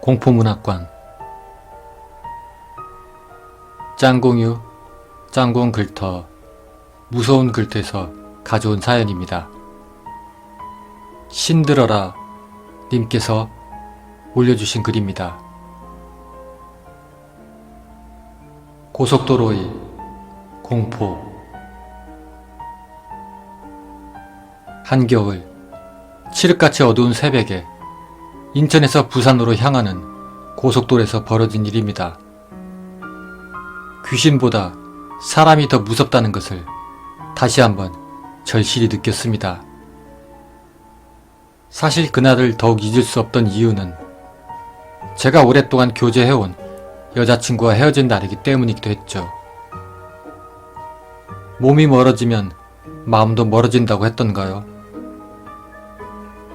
공포문학관 짱공유, 짱공 글터, 무서운 글터에서 가져온 사연입니다. 신들어라 님께서 올려주신 글입니다. 고속도로의 공포. 한겨울 칠흑같이 어두운 새벽에 인천에서 부산으로 향하는 고속도로에서 벌어진 일입니다. 귀신보다 사람이 더 무섭다는 것을 다시 한번 절실히 느꼈습니다. 사실 그날을 더욱 잊을 수 없던 이유는 제가 오랫동안 교제해온 여자친구와 헤어진 날이기 때문이기도 했죠. 몸이 멀어지면 마음도 멀어진다고 했던가요?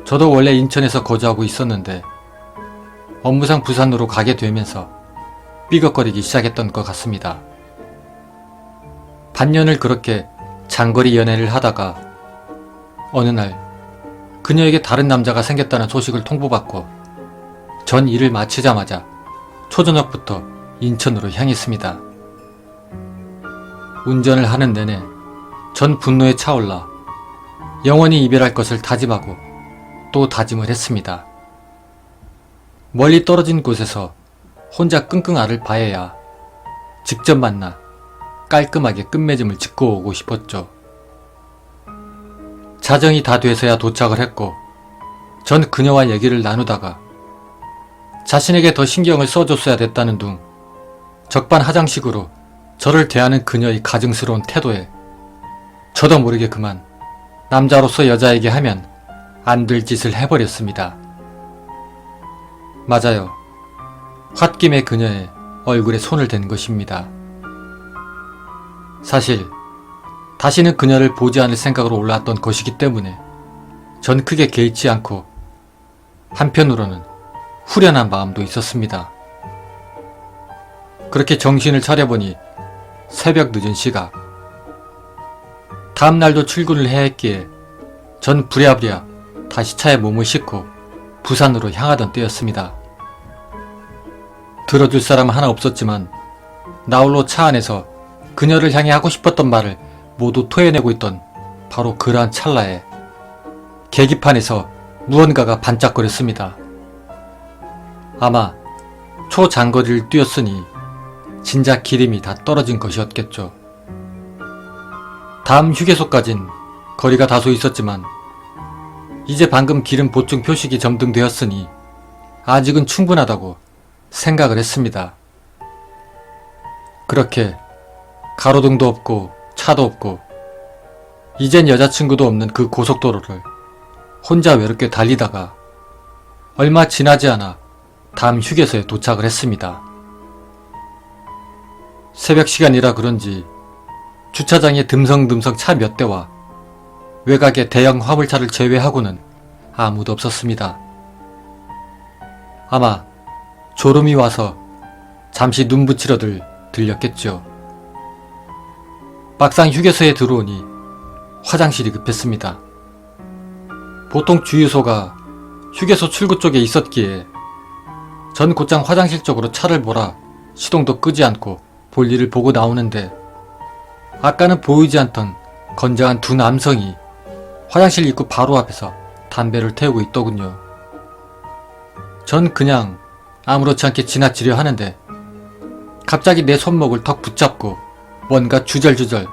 저도 원래 인천에서 거주하고 있었는데 업무상 부산으로 가게 되면서 삐걱거리기 시작했던 것 같습니다. 반년을 그렇게 장거리 연애를 하다가 어느 날 그녀에게 다른 남자가 생겼다는 소식을 통보받고 전 일을 마치자마자 초저녁부터 인천으로 향했습니다. 운전을 하는 내내 전 분노에 차올라 영원히 이별할 것을 다짐하고 또 다짐을 했습니다. 멀리 떨어진 곳에서 혼자 끙끙 앓을 바에야 직접 만나 깔끔하게 끝맺음을 짓고 오고 싶었죠. 자정이 다 돼서야 도착을 했고 전 그녀와 얘기를 나누다가 자신에게 더 신경을 써줬어야 됐다는 둥 적반하장식으로 저를 대하는 그녀의 가증스러운 태도에 저도 모르게 그만 남자로서 여자에게 하면 안 될 짓을 해버렸습니다. 맞아요. 홧김에 그녀의 얼굴에 손을 댄 것입니다. 사실 다시는 그녀를 보지 않을 생각으로 올라왔던 것이기 때문에 전 크게 개의치 않고 한편으로는 후련한 마음도 있었습니다. 그렇게 정신을 차려보니 새벽 늦은 시각. 다음날도 출근을 해야 했기에 전 부랴부랴 다시 차에 몸을 싣고 부산으로 향하던 때였습니다. 들어줄 사람 하나 없었지만 나홀로 차 안에서 그녀를 향해 하고 싶었던 말을 모두 토해내고 있던 바로 그러한 찰나에 계기판에서 무언가가 반짝거렸습니다. 아마 초장거리를 뛰었으니 진작 기름이 다 떨어진 것이었겠죠. 다음 휴게소까진 거리가 다소 있었지만 이제 방금 기름 보충 표식이 점등되었으니 아직은 충분하다고 생각을 했습니다. 그렇게 가로등도 없고 차도 없고 이젠 여자친구도 없는 그 고속도로를 혼자 외롭게 달리다가 얼마 지나지 않아 다음 휴게소에 도착을 했습니다. 새벽 시간이라 그런지 주차장에 듬성듬성 차 몇 대와 외곽의 대형 화물차를 제외하고는 아무도 없었습니다. 아마 졸음이 와서 잠시 눈 붙이러들 들렸겠죠. 막상 휴게소에 들어오니 화장실이 급했습니다. 보통 주유소가 휴게소 출구 쪽에 있었기에 전 곧장 화장실 쪽으로 차를 몰아 시동도 끄지 않고 볼일을 보고 나오는데 아까는 보이지 않던 건장한 두 남성이 화장실 입구 바로 앞에서 담배를 태우고 있더군요. 전 그냥 아무렇지 않게 지나치려 하는데 갑자기 내 손목을 턱 붙잡고 뭔가 주절주절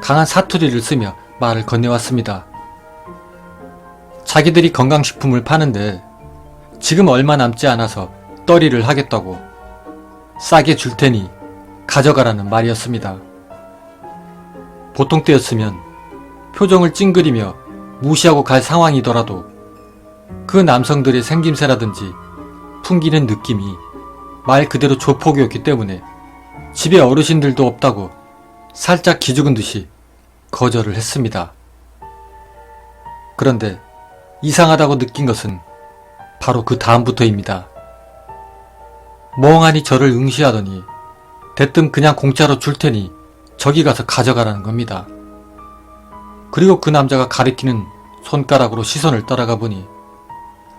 강한 사투리를 쓰며 말을 건네왔습니다. 자기들이 건강식품을 파는데 지금 얼마 남지 않아서 떨이를 하겠다고 싸게 줄 테니 가져가라는 말이었습니다. 보통 때였으면 표정을 찡그리며 무시하고 갈 상황이더라도 그 남성들의 생김새라든지 풍기는 느낌이 말 그대로 조폭이었기 때문에 집에 어르신들도 없다고 살짝 기죽은 듯이 거절을 했습니다. 그런데 이상하다고 느낀 것은 바로 그 다음부터입니다. 멍하니 저를 응시하더니 대뜸 그냥 공짜로 줄 테니 저기 가서 가져가라는 겁니다. 그리고 그 남자가 가리키는 손가락으로 시선을 따라가 보니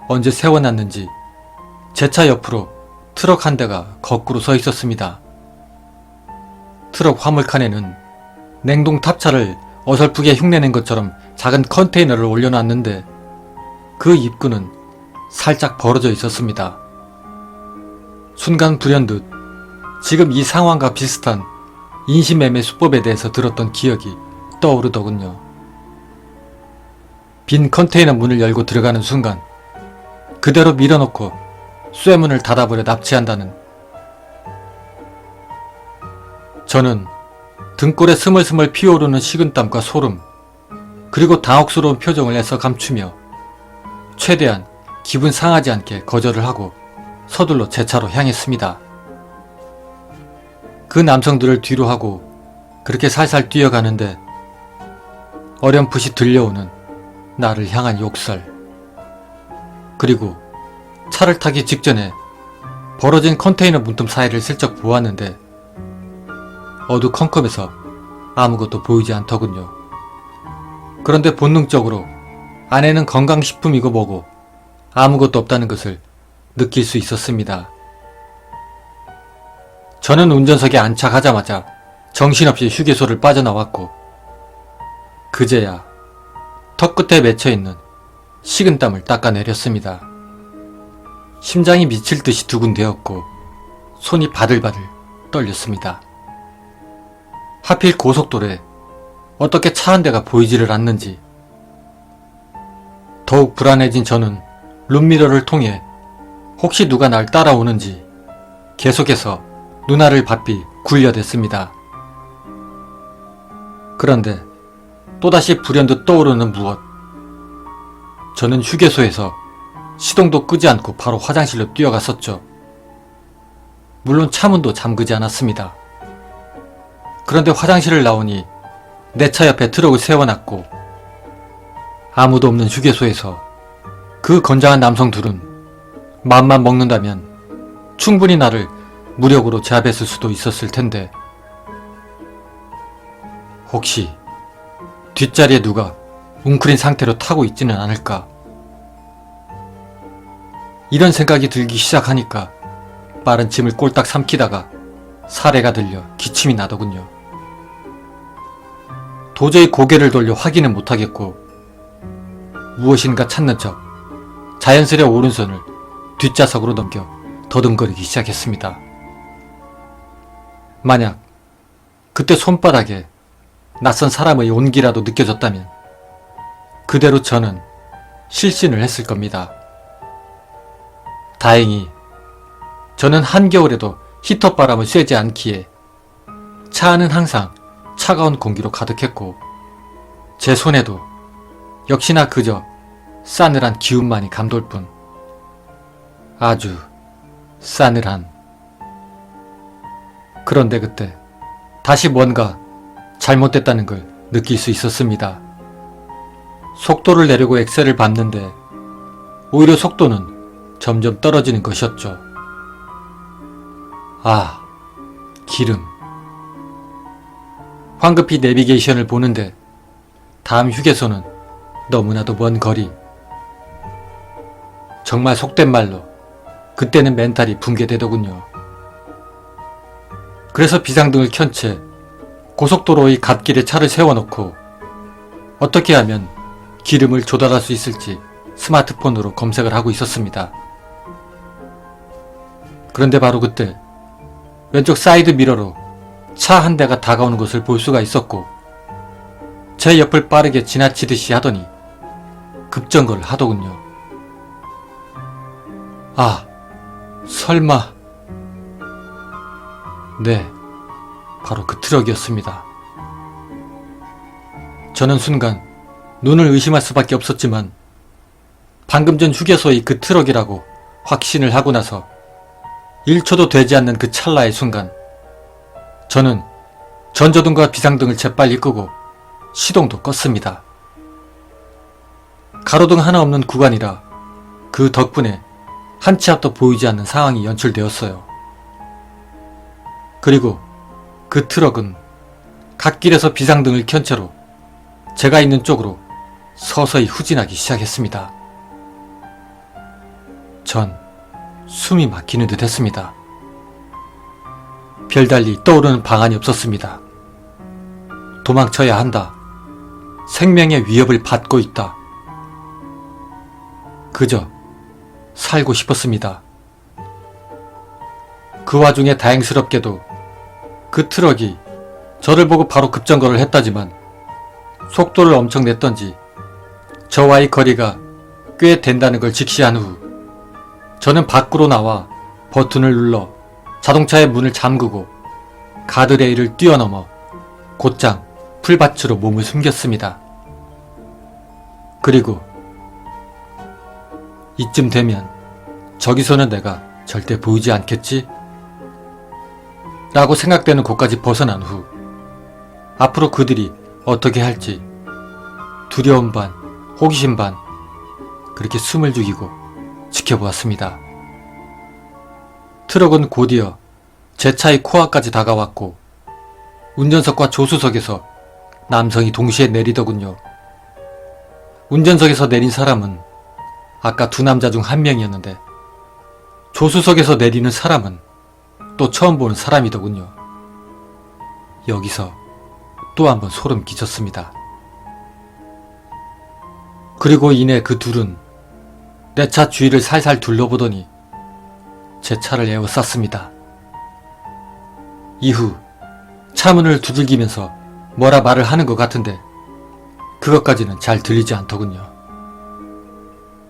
언제 세워놨는지 제 차 옆으로 트럭 한 대가 거꾸로 서 있었습니다. 트럭 화물칸에는 냉동 탑차를 어설프게 흉내낸 것처럼 작은 컨테이너를 올려놨는데 그 입구는 살짝 벌어져 있었습니다. 순간 불현듯 지금 이 상황과 비슷한 인신매매 수법에 대해서 들었던 기억이 떠오르더군요. 빈 컨테이너 문을 열고 들어가는 순간 그대로 밀어놓고 쇠문을 닫아버려 납치한다는. 저는 등골에 스물스물 피어오르는 식은땀과 소름, 그리고 당혹스러운 표정을 애써 감추며 최대한 기분 상하지 않게 거절을 하고 서둘러 제 차로 향했습니다. 그 남성들을 뒤로 하고 그렇게 살살 뛰어가는데 어렴풋이 들려오는 나를 향한 욕설, 그리고 차를 타기 직전에 벌어진 컨테이너 문틈 사이를 슬쩍 보았는데 어두컴컴해서 아무것도 보이지 않더군요. 그런데 본능적으로 안에는 건강식품이고 뭐고 아무것도 없다는 것을 느낄 수 있었습니다. 저는 운전석에 안착하자마자 정신없이 휴게소를 빠져나왔고 그제야 턱끝에 맺혀있는 식은땀을 닦아내렸습니다. 심장이 미칠 듯이 두근대었고 손이 바들바들 떨렸습니다. 하필 고속도로에 어떻게 차 한 대가 보이지를 않는지. 더욱 불안해진 저는 룸미러를 통해 혹시 누가 날 따라오는지 계속해서 눈알을 바삐 굴려댔습니다. 그런데 또다시 불현듯 떠오르는 무엇. 저는 휴게소에서 시동도 끄지 않고 바로 화장실로 뛰어갔었죠. 물론 차문도 잠그지 않았습니다. 그런데 화장실을 나오니 내 차 옆에 트럭을 세워놨고 아무도 없는 휴게소에서 그 건장한 남성 둘은 맘만 먹는다면 충분히 나를 무력으로 제압했을 수도 있었을 텐데 혹시 뒷자리에 누가 웅크린 상태로 타고 있지는 않을까? 이런 생각이 들기 시작하니까 빠른 짐을 꼴딱 삼키다가 사례가 들려 기침이 나더군요. 도저히 고개를 돌려 확인은 못하겠고 무엇인가 찾는 척 자연스레 오른손을 뒷좌석으로 넘겨 더듬거리기 시작했습니다. 만약 그때 손바닥에 낯선 사람의 온기라도 느껴졌다면 그대로 저는 실신을 했을 겁니다. 다행히 저는 한겨울에도 히터 바람을 쐬지 않기에 차 안은 항상 차가운 공기로 가득했고 제 손에도 역시나 그저 싸늘한 기운만이 감돌 뿐. 아주 싸늘한. 그런데 그때 다시 뭔가 잘못됐다는 걸 느낄 수 있었습니다. 속도를 내려고 엑셀을 밟는데 오히려 속도는 점점 떨어지는 것이었죠. 아, 기름. 황급히 내비게이션을 보는데 다음 휴게소는 너무나도 먼 거리. 정말 속된 말로 그때는 멘탈이 붕괴되더군요. 그래서 비상등을 켠 채 고속도로의 갓길에 차를 세워놓고 어떻게 하면 기름을 조달할 수 있을지 스마트폰으로 검색을 하고 있었습니다. 그런데 바로 그때 왼쪽 사이드 미러로 차 한 대가 다가오는 것을 볼 수가 있었고 제 옆을 빠르게 지나치듯이 하더니 급정거를 하더군요. 아, 설마. 네, 바로 그 트럭이었습니다. 저는 순간 눈을 의심할 수밖에 없었지만 방금 전 휴게소의 그 트럭이라고 확신을 하고 나서 1초도 되지 않는 그 찰나의 순간 저는 전조등과 비상등을 재빨리 끄고 시동도 껐습니다. 가로등 하나 없는 구간이라 그 덕분에 한 치 앞도 보이지 않는 상황이 연출되었어요. 그리고 그 트럭은 갓길에서 비상등을 켠 채로 제가 있는 쪽으로 서서히 후진하기 시작했습니다. 전 숨이 막히는 듯 했습니다. 별달리 떠오르는 방안이 없었습니다. 도망쳐야 한다. 생명의 위협을 받고 있다. 그저 살고 싶었습니다. 그 와중에 다행스럽게도 그 트럭이 저를 보고 바로 급정거를 했다지만 속도를 엄청 냈던지 저와의 거리가 꽤 된다는 걸 직시한 후 저는 밖으로 나와 버튼을 눌러 자동차의 문을 잠그고 가드레일을 뛰어넘어 곧장 풀밭으로 몸을 숨겼습니다. 그리고 이쯤 되면 저기서는 내가 절대 보이지 않겠지? 라고 생각되는 곳까지 벗어난 후 앞으로 그들이 어떻게 할지 두려움 반, 호기심 반 그렇게 숨을 죽이고 지켜보았습니다. 트럭은 곧이어 제 차의 코앞까지 다가왔고 운전석과 조수석에서 남성이 동시에 내리더군요. 운전석에서 내린 사람은 아까 두 남자 중 한 명이었는데 조수석에서 내리는 사람은 또 처음 보는 사람이더군요. 여기서 또 한 번 소름 끼쳤습니다. 그리고 이내 그 둘은 내 차 주위를 살살 둘러보더니 제 차를 에워쌌습니다. 이후 차문을 두들기면서 뭐라 말을 하는 것 같은데 그것까지는 잘 들리지 않더군요.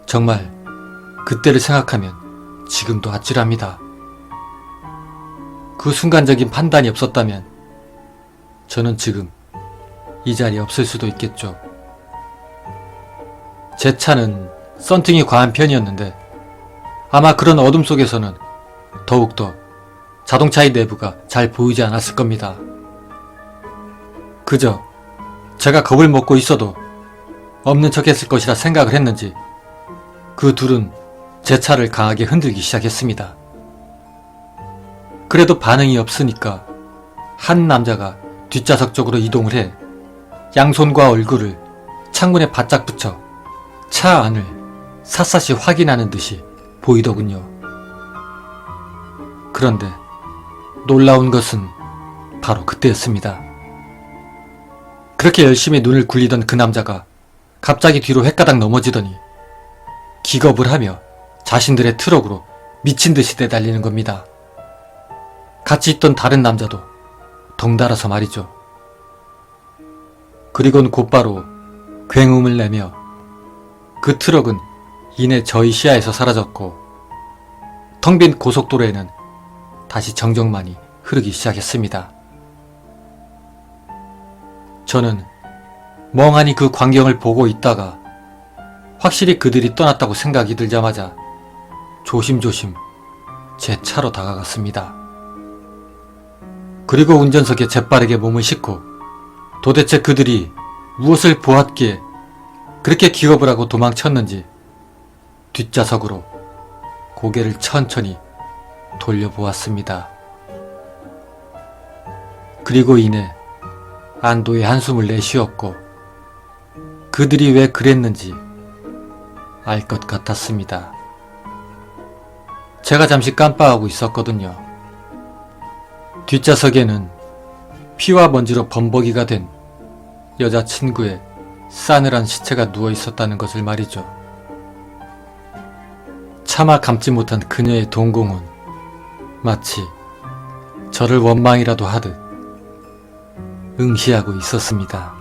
정말 그때를 생각하면 지금도 아찔합니다. 그 순간적인 판단이 없었다면 저는 지금 이 자리에 없을 수도 있겠죠. 제 차는 썬팅이 과한 편이었는데 아마 그런 어둠 속에서는 더욱더 자동차의 내부가 잘 보이지 않았을 겁니다. 그저 제가 겁을 먹고 있어도 없는 척 했을 것이라 생각을 했는지 그 둘은 제 차를 강하게 흔들기 시작했습니다. 그래도 반응이 없으니까 한 남자가 뒷좌석 쪽으로 이동을 해 양손과 얼굴을 창문에 바짝 붙여 차 안을 샅샅이 확인하는 듯이 보이더군요. 그런데 놀라운 것은 바로 그때였습니다. 그렇게 열심히 눈을 굴리던 그 남자가 갑자기 뒤로 헷가닥 넘어지더니 기겁을 하며 자신들의 트럭으로 미친 듯이 내달리는 겁니다. 같이 있던 다른 남자도 덩달아서 말이죠. 그리곤 곧바로 굉음을 내며 그 트럭은 이내 저희 시야에서 사라졌고 텅 빈 고속도로에는 다시 정적만이 흐르기 시작했습니다. 저는 멍하니 그 광경을 보고 있다가 확실히 그들이 떠났다고 생각이 들자마자 조심조심 제 차로 다가갔습니다. 그리고 운전석에 재빠르게 몸을 싣고 도대체 그들이 무엇을 보았기에 그렇게 기겁을 하고 도망쳤는지 뒷좌석으로 고개를 천천히 돌려보았습니다. 그리고 이내 안도의 한숨을 내쉬었고 그들이 왜 그랬는지 알 것 같았습니다. 제가 잠시 깜빡하고 있었거든요. 뒷좌석에는 피와 먼지로 범벅이가 된 여자친구의 싸늘한 시체가 누워 있었다는 것을 말이죠. 차마 감지 못한 그녀의 동공은 마치 저를 원망이라도 하듯 응시하고 있었습니다.